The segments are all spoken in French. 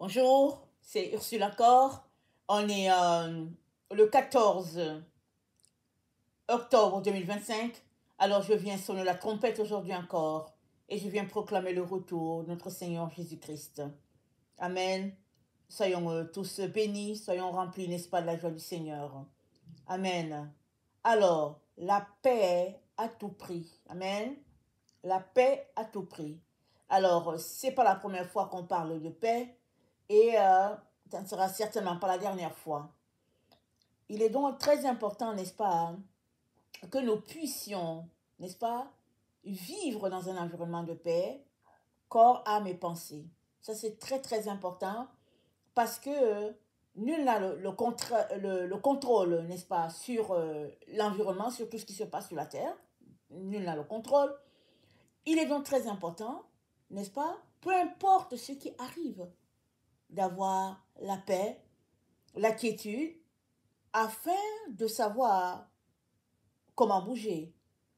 Bonjour, c'est Ursula Corr. On est le 14 octobre 2025. Alors je viens sonner la trompette aujourd'hui encore et je viens proclamer le retour de notre Seigneur Jésus-Christ. Amen. Soyons tous bénis, soyons remplis, n'est-ce pas, de la joie du Seigneur. Amen. Alors, la paix à tout prix. Amen. La paix à tout prix. Alors, c'est pas la première fois qu'on parle de paix et ça ne sera certainement pas la dernière fois. Il est donc très important, n'est-ce pas, que nous puissions, n'est-ce pas, vivre dans un environnement de paix, corps, âme et pensée. Ça, c'est très, très important parce que nul n'a le contrôle, n'est-ce pas, sur l'environnement, sur tout ce qui se passe sur la Terre. Nul n'a le contrôle. Il est donc très important, n'est-ce pas, peu importe ce qui arrive, d'avoir la paix, la quiétude, afin de savoir comment bouger,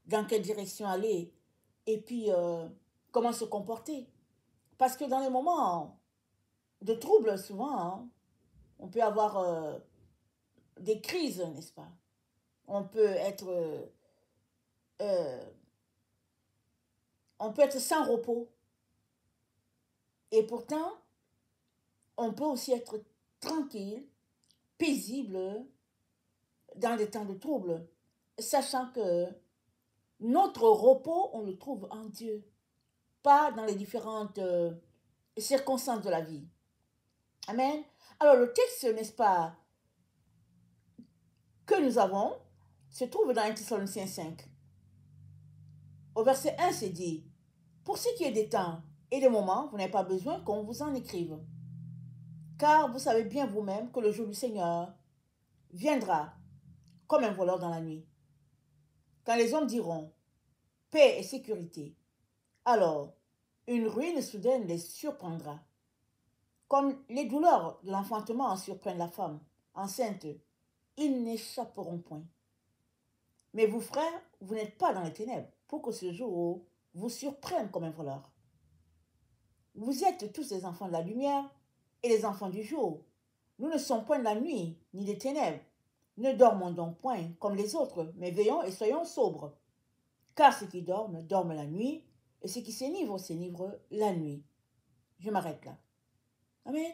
dans quelle direction aller, et puis comment se comporter. Parce que dans les moments de trouble, souvent, hein, on peut avoir des crises, n'est-ce pas? On peut être sans repos. Et pourtant, on peut aussi être tranquille, paisible dans des temps de trouble, sachant que notre repos, on le trouve en Dieu, pas dans les différentes circonstances de la vie. Amen. Alors le texte, n'est-ce pas, que nous avons, se trouve dans 1 Thessaloniciens 5. Au verset 1, c'est dit, « Pour ce qui est des temps et des moments, vous n'avez pas besoin qu'on vous en écrive. Car vous savez bien vous-même que le jour du Seigneur viendra comme un voleur dans la nuit. Quand les hommes diront « paix et sécurité », alors une ruine soudaine les surprendra. Comme les douleurs de l'enfantement surprennent la femme enceinte, ils n'échapperont point. Mais vous, frères, vous n'êtes pas dans les ténèbres, pour que ce jour vous surprenne comme un voleur. Vous êtes tous les enfants de la lumière et les enfants du jour. Nous ne sommes point de la nuit, ni des ténèbres. Ne dormons donc point comme les autres, mais veillons et soyons sobres. Car ceux qui dorment, dorment la nuit, et ceux qui s'enivrent, s'enivrent la nuit. Je m'arrête là. Amen.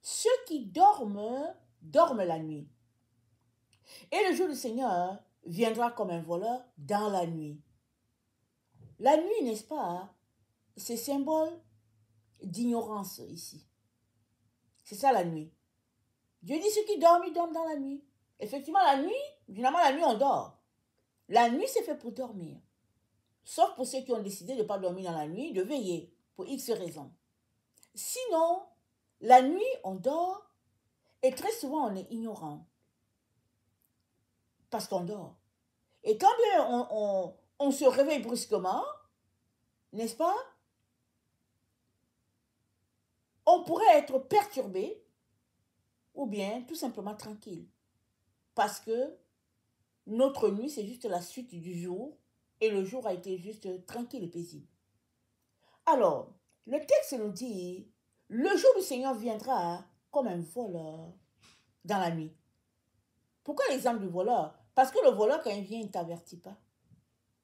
Ceux qui dorment, dorment la nuit. Et le jour du Seigneur viendra comme un voleur dans la nuit. La nuit, n'est-ce pas, c'est symbole d'ignorance ici. C'est ça la nuit. Dieu dit ceux qui dorment, ils dorment dans la nuit. Effectivement, la nuit, généralement la nuit on dort. La nuit c'est fait pour dormir. Sauf pour ceux qui ont décidé de ne pas dormir dans la nuit, de veiller, pour X raisons. Sinon, la nuit on dort et très souvent on est ignorant. Parce qu'on dort. Et quand bien on se réveille brusquement, n'est-ce pas? On pourrait être perturbé ou bien tout simplement tranquille. Parce que notre nuit, c'est juste la suite du jour et le jour a été juste tranquille et paisible. Alors, le texte nous dit, le jour du Seigneur viendra comme un voleur dans la nuit. Pourquoi l'exemple du voleur? Parce que le voleur, quand il vient, il ne t'avertit pas.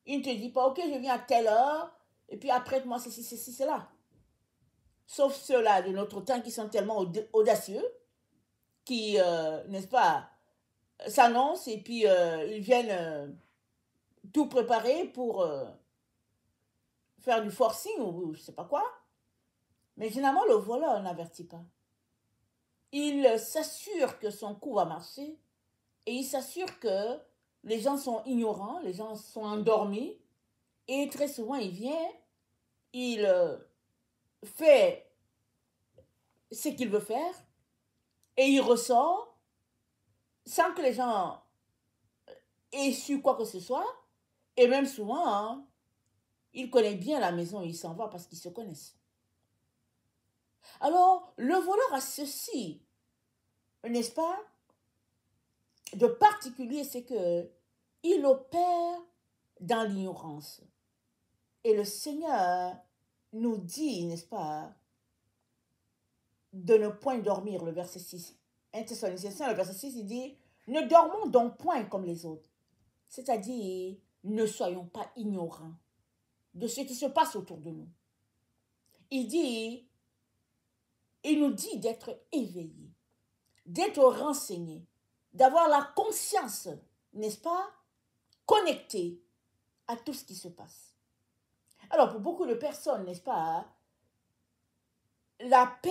Il ne te dit pas, ok, je viens à telle heure, et puis après-moi, ceci, cela. Sauf ceux-là de notre temps qui sont tellement audacieux, qui, n'est-ce pas, s'annoncent et puis ils viennent tout préparer pour faire du forcing ou je ne sais pas quoi. Mais généralement, le voleur n'avertit pas. Il s'assure que son coup va marcher et il s'assure que les gens sont ignorants, les gens sont endormis et très souvent, il vient, il fait ce qu'il veut faire et il ressort sans que les gens aient su quoi que ce soit. Et même souvent, hein, il connaît bien la maison et il s'en va parce qu'ils se connaissent. Alors, le voleur a ceci, n'est-ce pas, de particulier, c'est que il opère dans l'ignorance. Et le Seigneur nous dit, n'est-ce pas, de ne point dormir, le verset 6. 1 Thessaloniciens 5, le verset 6, il dit, ne dormons donc point comme les autres. C'est-à-dire, ne soyons pas ignorants de ce qui se passe autour de nous. Il nous dit d'être éveillés, d'être renseignés, d'avoir la conscience, n'est-ce pas, connectée à tout ce qui se passe. Alors, pour beaucoup de personnes, n'est-ce pas, la paix,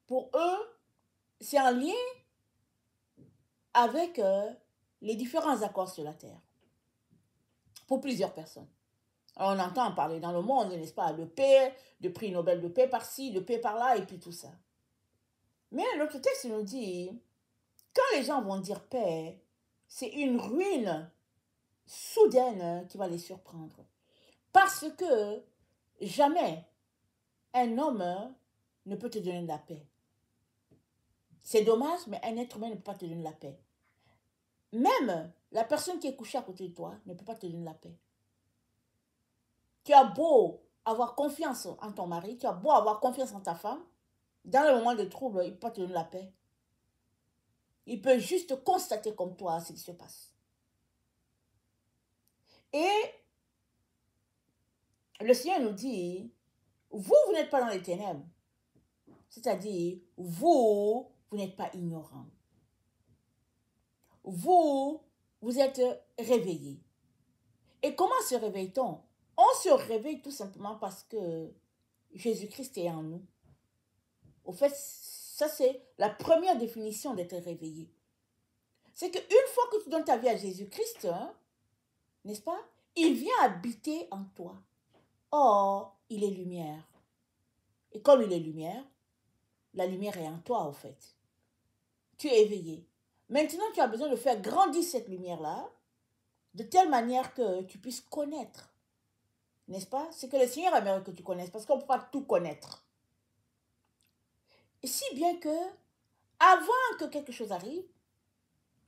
pour eux, c'est en lien avec les différents accords sur la terre. Pour plusieurs personnes. Alors, on entend parler dans le monde, n'est-ce pas, de paix, de prix Nobel de paix par-ci, de paix par-là, et puis tout ça. Mais l'autre texte nous dit, quand les gens vont dire paix, c'est une ruine soudaine qui va les surprendre. Parce que jamais un homme ne peut te donner de la paix. C'est dommage, mais un être humain ne peut pas te donner de la paix. Même la personne qui est couchée à côté de toi ne peut pas te donner de la paix. Tu as beau avoir confiance en ton mari, tu as beau avoir confiance en ta femme, dans le moment de trouble, il ne peut pas te donner la paix. Il peut juste constater comme toi ce qui se passe. Et le Seigneur nous dit, vous n'êtes pas dans les ténèbres. C'est-à-dire, vous n'êtes pas ignorants. Vous êtes réveillés. Et comment se réveille-t-on? On se réveille tout simplement parce que Jésus-Christ est en nous. Au fait, ça c'est la première définition d'être réveillé. C'est qu'une fois que tu donnes ta vie à Jésus-Christ, hein, n'est-ce pas? Il vient habiter en toi. Or, il est lumière. Et comme il est lumière, la lumière est en toi, au fait. Tu es éveillé. Maintenant, tu as besoin de faire grandir cette lumière-là, de telle manière que tu puisses connaître, n'est-ce pas? C'est que le Seigneur aimerait que tu connaisses, parce qu'on ne peut pas tout connaître. Et si bien que, avant que quelque chose arrive,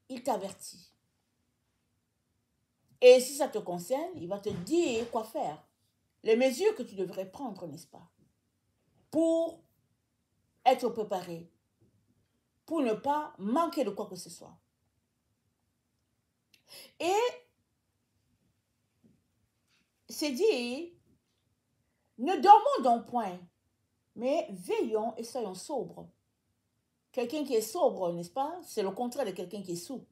il t'avertit. Et si ça te concerne, il va te dire quoi faire. Les mesures que tu devrais prendre, n'est-ce pas? Pour être préparé, pour ne pas manquer de quoi que ce soit. Et c'est dit, ne dormons donc point, mais veillons et soyons sobres. Quelqu'un qui est sobre, n'est-ce pas? C'est le contraire de quelqu'un qui est sourd.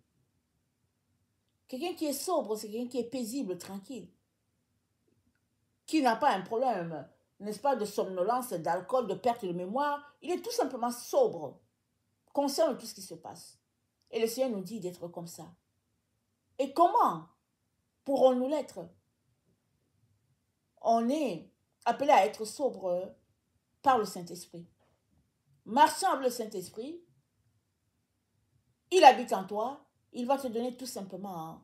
Quelqu'un qui est sobre, c'est quelqu'un qui est paisible, tranquille. Qui n'a pas un problème, n'est-ce pas, de somnolence, d'alcool, de perte de mémoire. Il est tout simplement sobre, conscient de tout ce qui se passe. Et le Seigneur nous dit d'être comme ça. Et comment pourrons-nous l'être? On est appelé à être sobre par le Saint-Esprit. Marchant avec le Saint-Esprit, il habite en toi, il va te donner tout simplement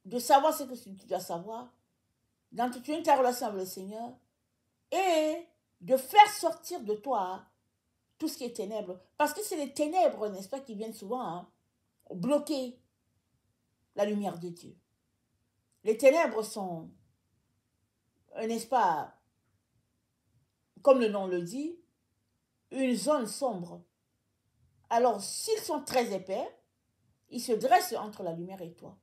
de savoir ce que tu dois savoir, d'entretenir ta relation avec le Seigneur et de faire sortir de toi tout ce qui est ténèbres. Parce que c'est les ténèbres, n'est-ce pas, qui viennent souvent bloquer la lumière de Dieu. Les ténèbres sont, n'est-ce pas, comme le nom le dit, une zone sombre. Alors, s'ils sont très épais, ils se dressent entre la lumière et toi.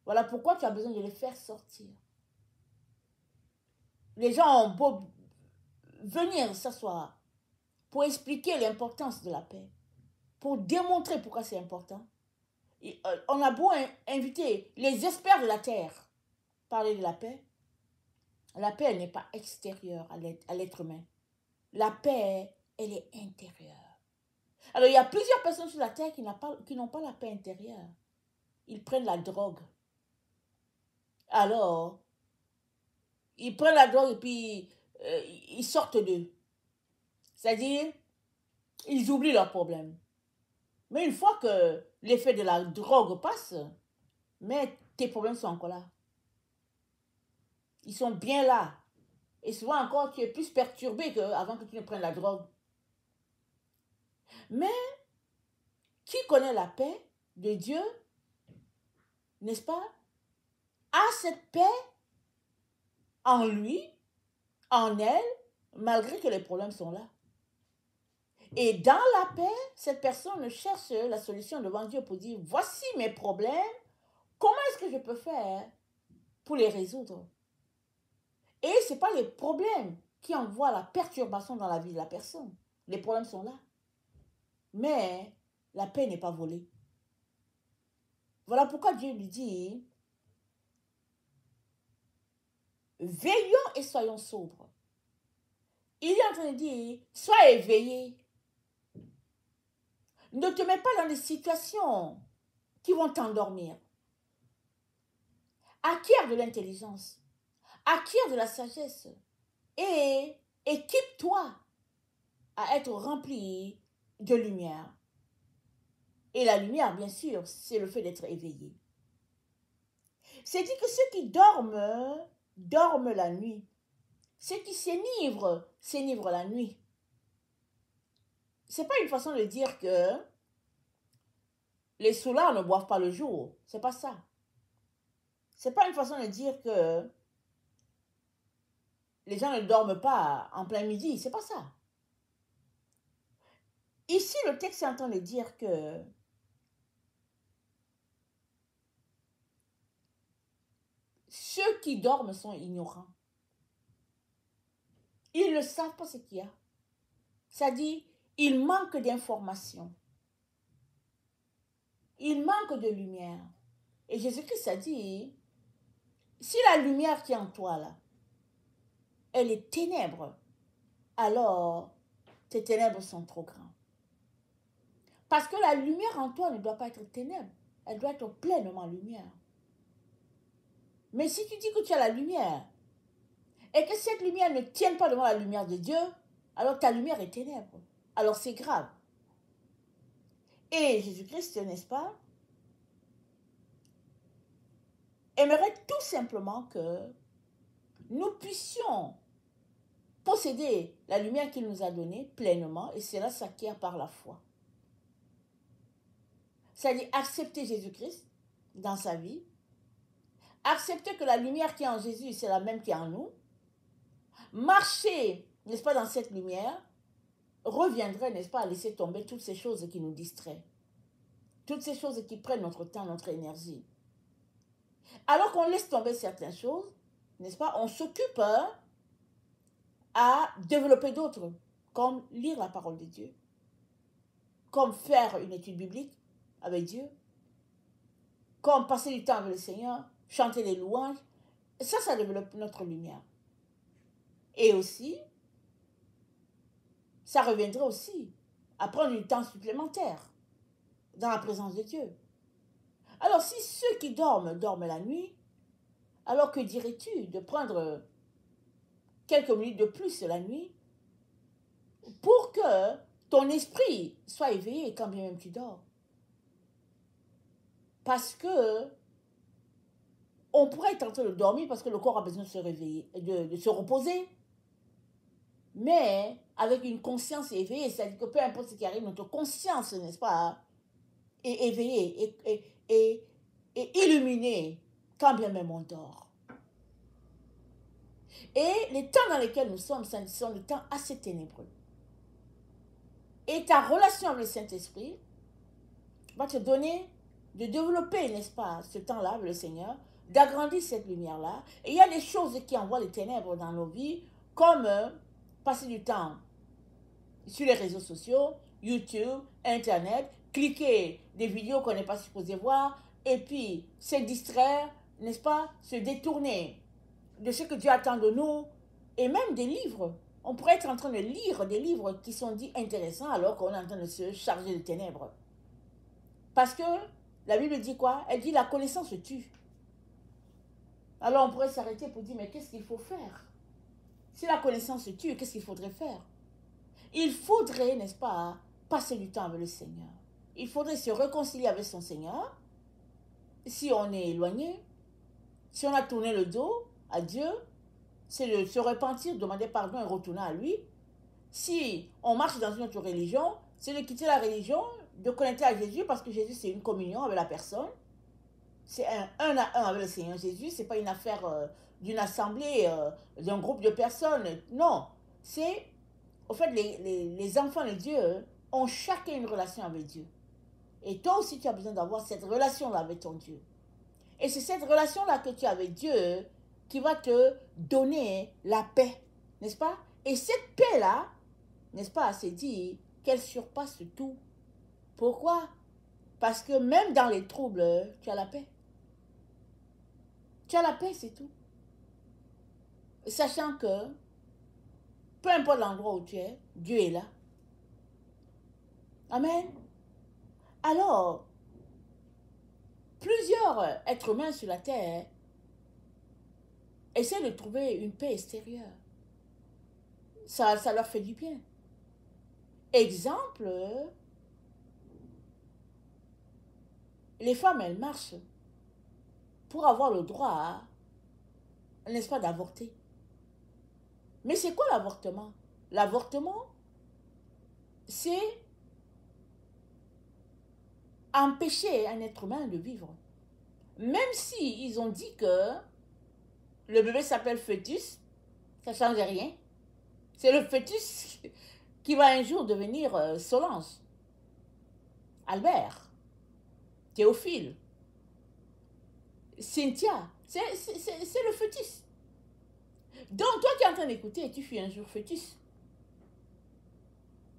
Voilà pourquoi tu as besoin de les faire sortir. Les gens ont beau venir s'asseoir pour expliquer l'importance de la paix, pour démontrer pourquoi c'est important. Et, on a beau inviter les experts de la terre, parler de la paix, elle n'est pas extérieure à l'être humain. La paix, elle est intérieure. Alors, il y a plusieurs personnes sur la terre qui n'ont pas la paix intérieure. Ils prennent la drogue. Alors, ils prennent la drogue et puis ils sortent d'eux. C'est-à-dire, ils oublient leurs problèmes. Mais une fois que l'effet de la drogue passe, mais tes problèmes sont encore là. Ils sont bien là. Et souvent encore, tu es plus perturbé qu'avant que tu ne prennes la drogue. Mais, qui connaît la paix de Dieu, n'est-ce pas, a cette paix en lui, en elle, malgré que les problèmes sont là. Et dans la paix, cette personne cherche la solution devant Dieu pour dire, voici mes problèmes, comment est-ce que je peux faire pour les résoudre? Et ce n'est pas les problèmes qui envoient la perturbation dans la vie de la personne. Les problèmes sont là. Mais la paix n'est pas volée. Voilà pourquoi Dieu lui dit, veillons et soyons sobres. Il est en train de dire, sois éveillé. Ne te mets pas dans des situations qui vont t'endormir. Acquiert de l'intelligence, acquiert de la sagesse et équipe-toi à être rempli de lumière. Et la lumière, bien sûr, c'est le fait d'être éveillé. C'est dit que ceux qui dorment, dorment la nuit. Ceux qui s'enivrent, s'enivrent la nuit. Ce n'est pas une façon de dire que les soulards ne boivent pas le jour. C'est pas ça. C'est pas une façon de dire que les gens ne dorment pas en plein midi. C'est pas ça. Ici, le texte est en train de dire que ceux qui dorment sont ignorants. Ils ne savent pas ce qu'il y a. Ça dit, il manque d'informations. Il manque de lumière. Et Jésus-Christ a dit, si la lumière qui est en toi, là, elle est ténèbre, alors tes ténèbres sont trop grandes. Parce que la lumière en toi ne doit pas être ténèbre. Elle doit être pleinement lumière. Mais si tu dis que tu as la lumière, et que cette lumière ne tienne pas devant la lumière de Dieu, alors ta lumière est ténèbre. Alors c'est grave. Et Jésus-Christ, n'est-ce pas, aimerait tout simplement que nous puissions posséder la lumière qu'il nous a donnée pleinement, et cela s'acquiert par la foi. C'est-à-dire accepter Jésus-Christ dans sa vie, accepter que la lumière qui est en Jésus, c'est la même qui est en nous, marcher, n'est-ce pas, dans cette lumière, reviendrait, n'est-ce pas, à laisser tomber toutes ces choses qui nous distraient, toutes ces choses qui prennent notre temps, notre énergie. Alors qu'on laisse tomber certaines choses, n'est-ce pas, on s'occupe à développer d'autres, comme lire la parole de Dieu, comme faire une étude biblique avec Dieu, comme passer du temps avec le Seigneur, chanter les louanges. Ça développe notre lumière. Et aussi, ça reviendrait aussi à prendre du temps supplémentaire dans la présence de Dieu. Alors, si ceux qui dorment, dorment la nuit, alors que dirais-tu de prendre quelques minutes de plus la nuit pour que ton esprit soit éveillé quand bien même tu dors? Parce que on pourrait être en train de dormir parce que le corps a besoin de se réveiller, de se reposer. Mais avec une conscience éveillée, c'est-à-dire que peu importe ce qui arrive, notre conscience, n'est-ce pas, est éveillée et illuminée quand bien même on dort. Et les temps dans lesquels nous sommes, ce sont des temps assez ténébreux. Et ta relation avec le Saint-Esprit va te donner de développer, n'est-ce pas, ce temps-là avec le Seigneur, d'agrandir cette lumière-là. Et il y a des choses qui envoient les ténèbres dans nos vies, comme passer du temps sur les réseaux sociaux, YouTube, Internet, cliquer des vidéos qu'on n'est pas supposé voir, et puis se distraire, n'est-ce pas, se détourner de ce que Dieu attend de nous, et même des livres. On pourrait être en train de lire des livres qui sont dits intéressants alors qu'on est en train de se charger de ténèbres. Parce que la Bible dit quoi? Elle dit la connaissance tue. Alors on pourrait s'arrêter pour dire, mais qu'est-ce qu'il faut faire? Si la connaissance tue, qu'est-ce qu'il faudrait faire? Il faudrait, n'est-ce pas, passer du temps avec le Seigneur. Il faudrait se réconcilier avec son Seigneur. Si on est éloigné, si on a tourné le dos à Dieu, c'est de se repentir, demander pardon et retourner à lui. Si on marche dans une autre religion, c'est de quitter la religion, de connecter à Jésus, parce que Jésus, c'est une communion avec la personne. C'est un à un avec le Seigneur Jésus. Ce n'est pas une affaire d'une assemblée, d'un groupe de personnes. Non, c'est au fait, les enfants de Dieu ont chacun une relation avec Dieu. Et toi aussi, tu as besoin d'avoir cette relation-là avec ton Dieu. Et c'est cette relation-là que tu as avec Dieu qui va te donner la paix, n'est-ce pas? Et cette paix-là, n'est-ce pas, c'est dit qu'elle surpasse tout. Pourquoi? Parce que même dans les troubles, tu as la paix. Tu as la paix, c'est tout. Sachant que, peu importe l'endroit où tu es, Dieu est là. Amen. Alors, plusieurs êtres humains sur la terre essaient de trouver une paix extérieure. Ça leur fait du bien. Exemple, les femmes, elles marchent pour avoir le droit, n'est-ce pas, d'avorter. Mais c'est quoi l'avortement? L'avortement, c'est empêcher un être humain de vivre. Même si ils ont dit que le bébé s'appelle fœtus, ça ne change rien. C'est le fœtus qui va un jour devenir Solange, Albert, Théophile, Cynthia. C'est le fœtus. Donc, toi qui es en train d'écouter, tu fus un jour fœtus.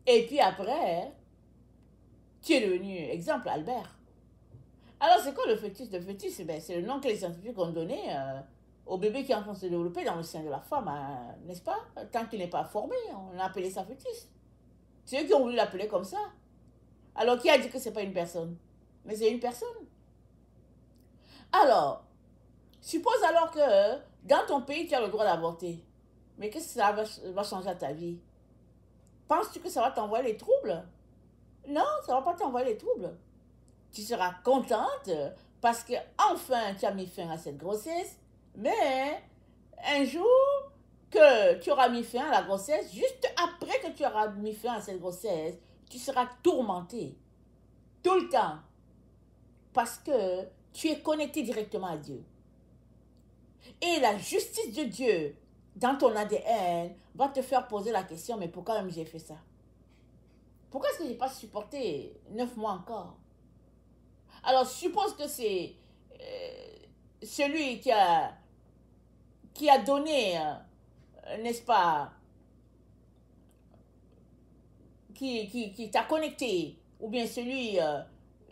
Et puis après, tu es devenu, exemple, Albert. Alors, c'est quoi le fœtus? Le fœtus, ben, c'est le nom que les scientifiques ont donné au bébé qui est en train de se développer dans le sein de la femme, hein, n'est-ce pas? Tant qu'il n'est pas formé, on a appelé ça fœtus. C'est eux qui ont voulu l'appeler comme ça. Alors, qui a dit que ce n'est pas une personne? Mais c'est une personne. Alors, suppose alors que dans ton pays, tu as le droit d'avorter. Mais qu'est-ce que ça va changer à ta vie? Penses-tu que ça va t'envoyer les troubles? Non, ça ne va pas t'envoyer les troubles. Tu seras contente parce que enfin tu as mis fin à cette grossesse, mais un jour que tu auras mis fin à la grossesse, juste après que tu auras mis fin à cette grossesse, tu seras tourmentée tout le temps parce que tu es connecté directement à Dieu. Et la justice de Dieu dans ton ADN va te faire poser la question, mais pourquoi même j'ai fait ça? Pourquoi est-ce que je n'ai pas supporté 9 mois encore? Alors, suppose que c'est celui qui a donné, n'est-ce pas, qui t'a connecté, ou bien celui,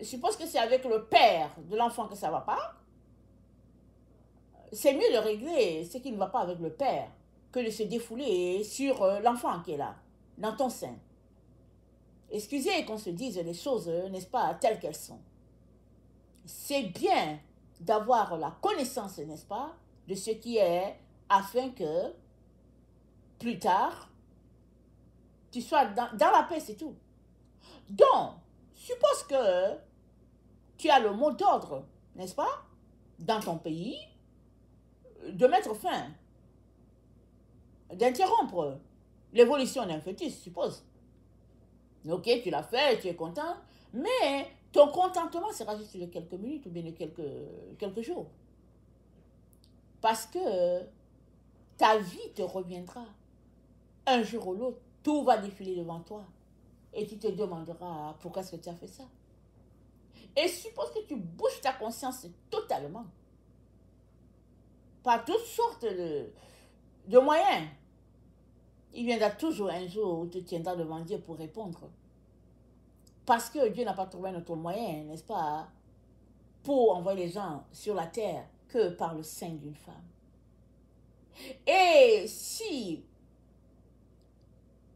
suppose que c'est avec le père de l'enfant que ça ne va pas. C'est mieux de régler ce qui ne va pas avec le père que de se défouler sur l'enfant qui est là, dans ton sein. Excusez qu'on se dise les choses, n'est-ce pas, telles qu'elles sont. C'est bien d'avoir la connaissance, n'est-ce pas, de ce qui est, afin que, plus tard, tu sois dans la paix, c'est tout. Donc, suppose que tu as le mot d'ordre, n'est-ce pas, dans ton pays, de mettre fin, d'interrompre l'évolution d'un fœtus, suppose. Ok, tu l'as fait, tu es content, mais ton contentement sera juste de quelques minutes ou bien de quelques jours. Parce que ta vie te reviendra. Un jour ou l'autre, tout va défiler devant toi. Et tu te demanderas pourquoi est-ce que tu as fait ça. Et suppose que tu bouges ta conscience totalement. Par toutes sortes de moyens. Il viendra toujours un jour où tu tiendras devant Dieu pour répondre. Parce que Dieu n'a pas trouvé un autre moyen, n'est-ce pas, pour envoyer les gens sur la terre que par le sein d'une femme. Et si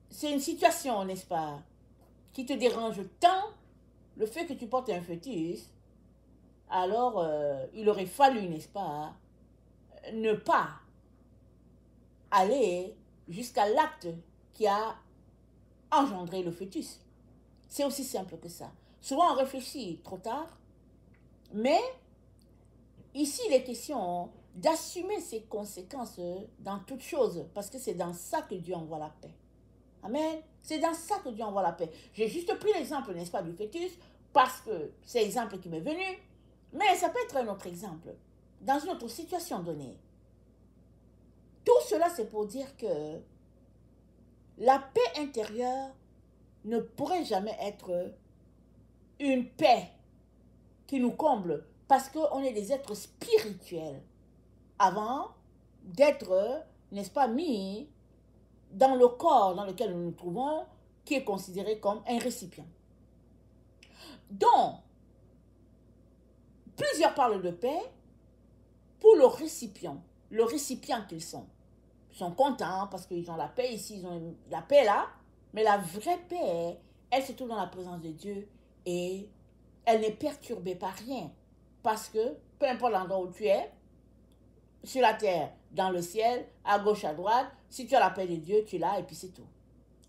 c'est une situation, n'est-ce pas, qui te dérange tant, le fait que tu portes un fœtus, alors il aurait fallu, n'est-ce pas, ne pas aller jusqu'à l'acte qui a engendré le fœtus. C'est aussi simple que ça. Souvent on réfléchit trop tard, mais ici il est question d'assumer ses conséquences dans toute chose, parce que c'est dans ça que Dieu envoie la paix. Amen. C'est dans ça que Dieu envoie la paix. J'ai juste pris l'exemple, n'est-ce pas, du fœtus, parce que c'est l'exemple qui m'est venu, mais ça peut être un autre exemple, dans une autre situation donnée. Tout cela, c'est pour dire que la paix intérieure ne pourrait jamais être une paix qui nous comble parce qu'on est des êtres spirituels avant d'être, n'est-ce pas, mis dans le corps dans lequel nous nous trouvons, qui est considéré comme un récipient. Donc, plusieurs parlent de paix pour le récipient qu'ils sont. Ils sont contents parce qu'ils ont la paix ici, ils ont la paix là, mais la vraie paix, elle se trouve dans la présence de Dieu et elle n'est perturbée par rien. Parce que, peu importe l'endroit où tu es, sur la terre, dans le ciel, à gauche, à droite, si tu as la paix de Dieu, tu l'as et puis c'est tout.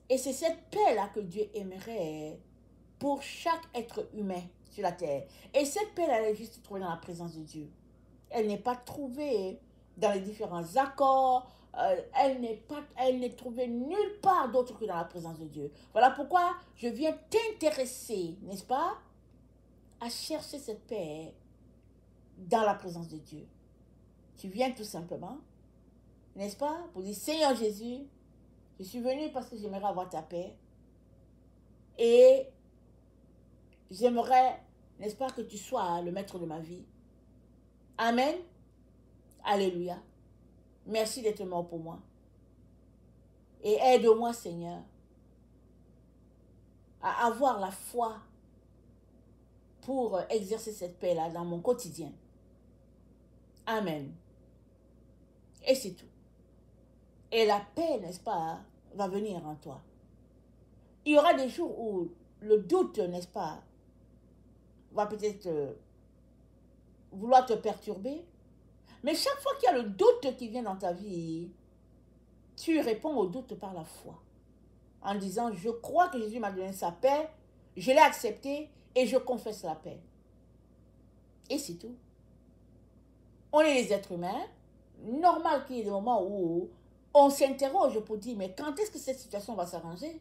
Et c'est cette paix-là que Dieu aimerait pour chaque être humain sur la terre. Et cette paix-là, elle est juste trouvée dans la présence de Dieu. Elle n'est pas trouvée dans les différents accords, elle n'est trouvée nulle part d'autre que dans la présence de Dieu. Voilà pourquoi je viens t'intéresser, n'est-ce pas, à chercher cette paix dans la présence de Dieu. Tu viens tout simplement, n'est-ce pas, pour dire, Seigneur Jésus, je suis venu parce que j'aimerais avoir ta paix. Et j'aimerais, n'est-ce pas, que tu sois le maître de ma vie. Amen. Alléluia. Merci d'être mort pour moi. Et aide-moi, Seigneur, à avoir la foi pour exercer cette paix-là dans mon quotidien. Amen. Et c'est tout. Et la paix, n'est-ce pas, va venir en toi. Il y aura des jours où le doute, n'est-ce pas, va peut-être vouloir te perturber. Mais chaque fois qu'il y a le doute qui vient dans ta vie, tu réponds au doute par la foi. En disant, je crois que Jésus m'a donné sa paix, je l'ai accepté et je confesse la paix. Et c'est tout. On est des êtres humains. Normal qu'il y ait des moments où on s'interroge pour dire, mais quand est-ce que cette situation va s'arranger?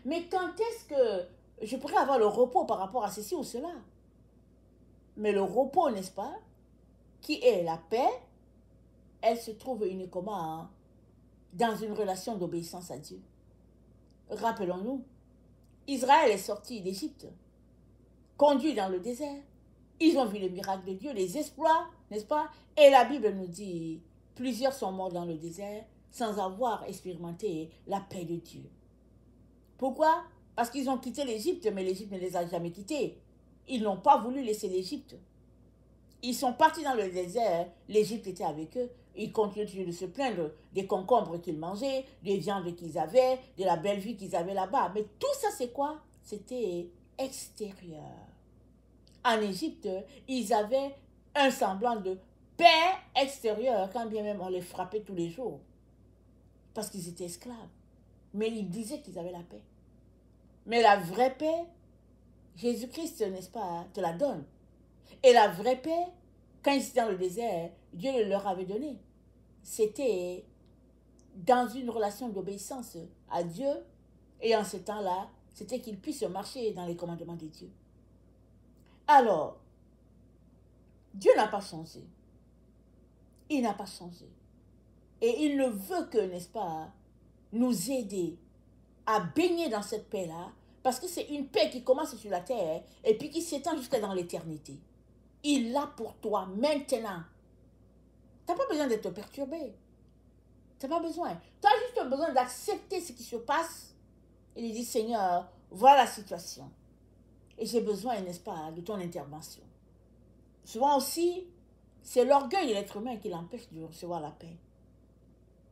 Mais quand est-ce que je pourrais avoir le repos par rapport à ceci ou cela? Mais le repos, n'est-ce pas, qui est la paix, elle se trouve uniquement dans une relation d'obéissance à Dieu. Rappelons-nous, Israël est sorti d'Égypte, conduit dans le désert. Ils ont vu le miracle de Dieu, les exploits, n'est-ce pas? Et la Bible nous dit, plusieurs sont morts dans le désert sans avoir expérimenté la paix de Dieu. Pourquoi? Parce qu'ils ont quitté l'Égypte, mais l'Égypte ne les a jamais quittés. Ils n'ont pas voulu laisser l'Égypte. Ils sont partis dans le désert, l'Égypte était avec eux. Ils continuaient de se plaindre des concombres qu'ils mangeaient, des viandes qu'ils avaient, de la belle vie qu'ils avaient là-bas. Mais tout ça, c'est quoi? C'était extérieur. En Égypte, ils avaient un semblant de paix extérieure, quand bien même on les frappait tous les jours. Parce qu'ils étaient esclaves. Mais ils disaient qu'ils avaient la paix. Mais la vraie paix, Jésus-Christ, n'est-ce pas, te la donne. Et la vraie paix, quand ils étaient dans le désert, Dieu le leur avait donné. C'était dans une relation d'obéissance à Dieu. Et en ce temps-là, c'était qu'ils puissent marcher dans les commandements de Dieu. Alors, Dieu n'a pas changé. Il n'a pas changé. Et il ne veut que, n'est-ce pas, nous aider à baigner dans cette paix-là, parce que c'est une paix qui commence sur la terre et puis qui s'étend jusqu'à dans l'éternité. Il l'a pour toi maintenant. Tu n'as pas besoin d'être perturbé. Tu n'as pas besoin. Tu as juste besoin d'accepter ce qui se passe et de dire, Seigneur, voilà la situation. Et j'ai besoin, n'est-ce pas, de ton intervention. Souvent aussi, c'est l'orgueil de l'être humain qui l'empêche de recevoir la paix.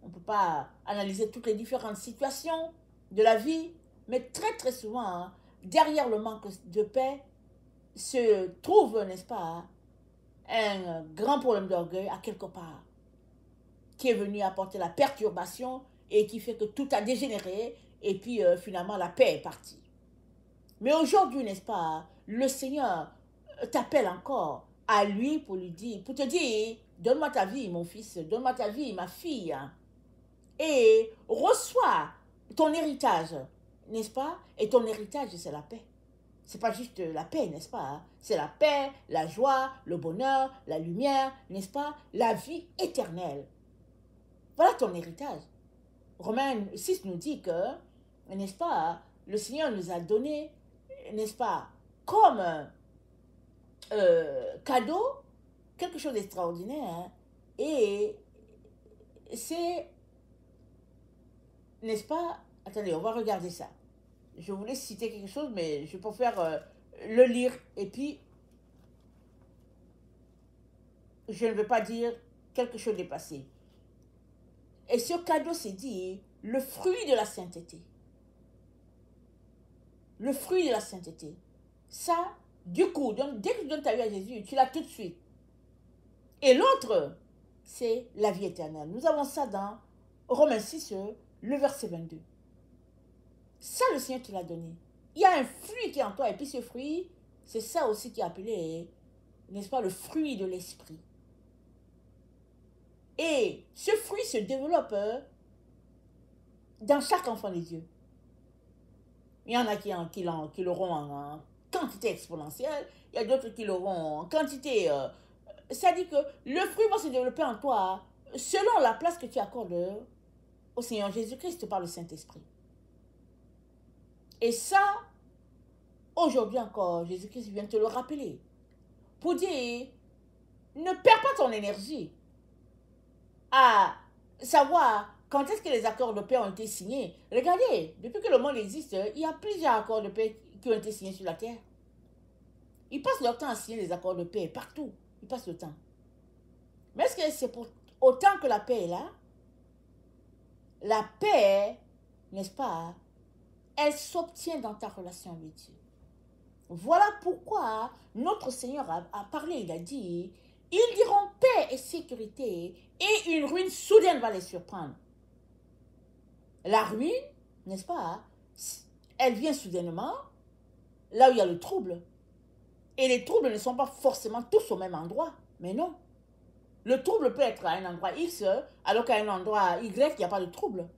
On ne peut pas analyser toutes les différentes situations de la vie, mais très très souvent, derrière le manque de paix, se trouve, n'est-ce pas, un grand problème d'orgueil à quelque part, qui est venu apporter la perturbation et qui fait que tout a dégénéré et puis finalement la paix est partie. Mais aujourd'hui, n'est-ce pas, le Seigneur t'appelle encore à lui pour lui dire, pour te dire, donne-moi ta vie, mon fils, donne-moi ta vie, ma fille, et reçois ton héritage, n'est-ce pas? Et ton héritage, c'est la paix. C'est pas juste la paix, n'est-ce pas? C'est la paix, la joie, le bonheur, la lumière, n'est-ce pas? La vie éternelle. Voilà ton héritage. Romains 6 nous dit que, n'est-ce pas, le Seigneur nous a donné, n'est-ce pas, comme cadeau, quelque chose d'extraordinaire. Hein, et c'est, n'est-ce pas, attendez, on va regarder ça. Je voulais citer quelque chose, mais je préfère le lire et puis je ne veux pas dire quelque chose de passé. Et ce cadeau, c'est dit le fruit de la sainteté. Le fruit de la sainteté. Ça, du coup, donc, dès que tu donnes ta vie à Jésus, tu l'as tout de suite. Et l'autre, c'est la vie éternelle. Nous avons ça dans Romains 6, le verset 22. Ça, le Seigneur te l'a donné. Il y a un fruit qui est en toi. Et puis ce fruit, c'est ça aussi qui est appelé, n'est-ce pas, le fruit de l'esprit. Et ce fruit se développe dans chaque enfant de Dieu. Il y en a qui l'auront en quantité exponentielle. Il y a d'autres qui l'auront en quantité. C'est-à-dire que le fruit va se développer en toi selon la place que tu accordes au Seigneur Jésus-Christ par le Saint-Esprit. Et ça, aujourd'hui encore, Jésus-Christ vient te le rappeler. Pour dire, ne perds pas ton énergie à savoir quand est-ce que les accords de paix ont été signés. Regardez, depuis que le monde existe, il y a plusieurs accords de paix qui ont été signés sur la terre. Ils passent leur temps à signer les accords de paix partout. Ils passent le temps. Mais est-ce que c'est pour autant que la paix est là? La paix, n'est-ce pas, elle s'obtient dans ta relation avec Dieu. Voilà pourquoi notre Seigneur a parlé, il a dit, ils diront paix et sécurité et une ruine soudaine va les surprendre. La ruine, n'est-ce pas, elle vient soudainement là où il y a le trouble. Et les troubles ne sont pas forcément tous au même endroit, mais non. Le trouble peut être à un endroit X, alors qu'à un endroit Y, il n'y a pas de trouble.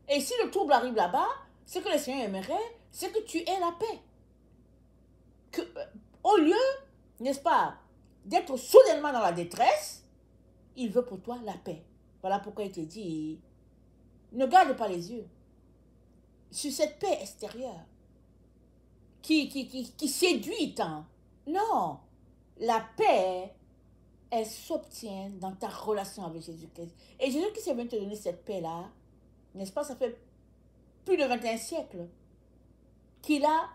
Et si le trouble arrive là-bas, ce que le Seigneur aimerait, c'est que tu aies la paix. Que, au lieu, n'est-ce pas, d'être soudainement dans la détresse, il veut pour toi la paix. Voilà pourquoi il te dit, ne garde pas les yeux sur cette paix extérieure qui séduit tant. Non, la paix, elle s'obtient dans ta relation avec Jésus-Christ. Et Jésus-Christ est venu te donner cette paix-là, n'est-ce pas, ça fait plus de 21 siècles qu'il a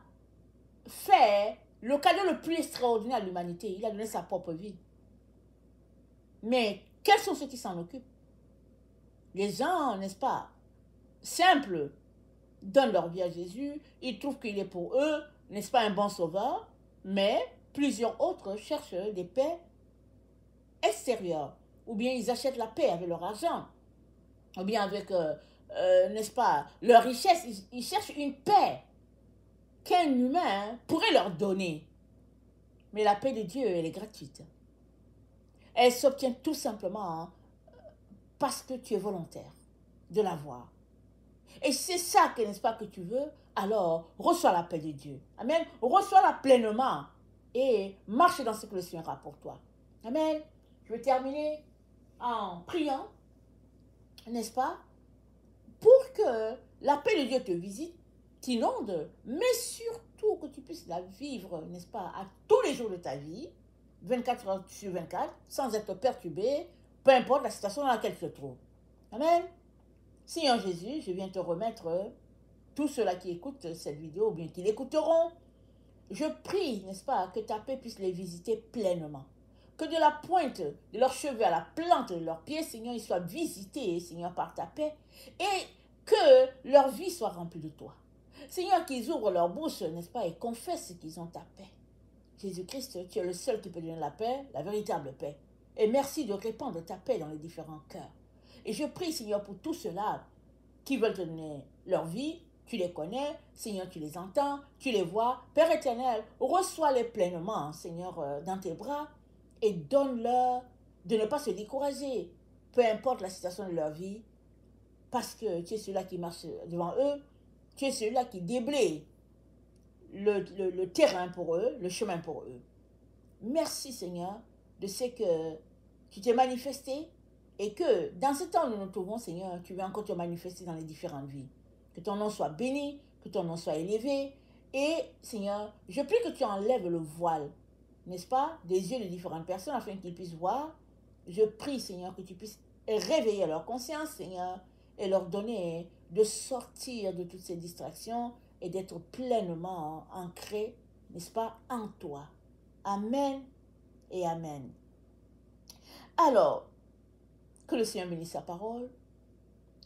fait le cadeau le plus extraordinaire à l'humanité. Il a donné sa propre vie. Mais quels sont ceux qui s'en occupent? Les gens, n'est-ce pas, simples, donnent leur vie à Jésus. Ils trouvent qu'il est pour eux, n'est-ce pas, un bon sauveur. Mais plusieurs autres cherchent des paix extérieures. Ou bien ils achètent la paix avec leur argent. Ou bien avec, n'est-ce pas, leur richesse. Ils cherchent une paix qu'un humain pourrait leur donner. Mais la paix de Dieu, elle est gratuite. Elle s'obtient tout simplement parce que tu es volontaire de l'avoir. Et c'est ça que, n'est-ce pas, que tu veux, alors reçois la paix de Dieu. Amen. Reçois-la pleinement et marche dans ce que le Seigneur a pour toi. Amen. Je vais terminer en priant, n'est-ce pas, pour que la paix de Dieu te visite, t'inonde, mais surtout que tu puisses la vivre, n'est-ce pas, à tous les jours de ta vie, 24 heures sur 24, sans être perturbé, peu importe la situation dans laquelle tu te trouves. Amen. Seigneur Jésus, je viens te remettre tous ceux-là qui écoutent cette vidéo, ou bien qui l'écouteront. Je prie, n'est-ce pas, que ta paix puisse les visiter pleinement. Que de la pointe de leurs cheveux à la plante de leurs pieds, Seigneur, ils soient visités, Seigneur, par ta paix. Et que leur vie soit remplie de toi. Seigneur, qu'ils ouvrent leur bouche, n'est-ce pas, et confessent qu'ils ont ta paix. Jésus-Christ, tu es le seul qui peut donner la paix, la véritable paix. Et merci de répandre ta paix dans les différents cœurs. Et je prie, Seigneur, pour tous ceux-là qui veulent te donner leur vie. Tu les connais, Seigneur, tu les entends, tu les vois. Père éternel, reçois-les pleinement, Seigneur, dans tes bras et donne-leur de ne pas se décourager, peu importe la situation de leur vie, parce que tu es celui-là qui marche devant eux, tu es celui-là qui déblaye le terrain pour eux, le chemin pour eux. Merci, Seigneur, de ce que tu t'es manifesté Et que dans ce temps où nous nous trouvons, Seigneur, tu veux encore te manifester dans les différentes vies. Que ton nom soit béni, que ton nom soit élevé. Et Seigneur, je prie que tu enlèves le voile, n'est-ce pas, des yeux de différentes personnes afin qu'ils puissent voir. Je prie, Seigneur, que tu puisses réveiller leur conscience, Seigneur, et leur donner de sortir de toutes ces distractions et d'être pleinement ancrés, n'est-ce pas, en toi. Amen et amen. Alors, que le Seigneur bénisse sa parole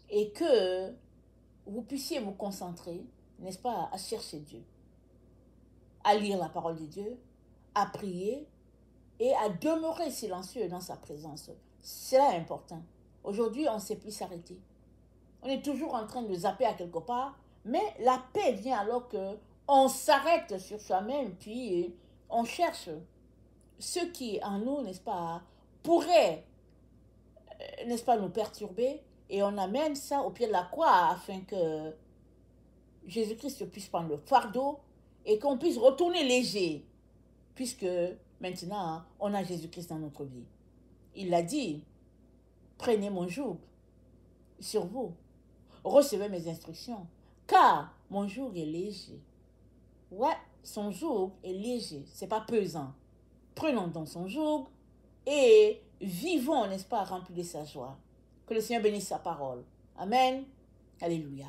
et que vous puissiez vous concentrer, n'est-ce pas, à chercher Dieu, à lire la parole de Dieu, à prier et à demeurer silencieux dans sa présence. C'est là important. Aujourd'hui, on ne sait plus s'arrêter. On est toujours en train de zapper à quelque part, mais la paix vient alors qu'on s'arrête sur soi-même, puis on cherche ce qui en nous, n'est-ce pas, pourrait, n'est-ce pas, nous perturber, et on amène ça au pied de la croix afin que Jésus-Christ puisse prendre le fardeau et qu'on puisse retourner léger, puisque maintenant, on a Jésus-Christ dans notre vie. Il l'a dit, prenez mon joug sur vous, recevez mes instructions, car mon joug est léger. Ouais, son joug est léger, c'est pas pesant. Prenons donc son joug et vivons, n'est-ce pas, remplis de sa joie. Que le Seigneur bénisse sa parole. Amen. Alléluia.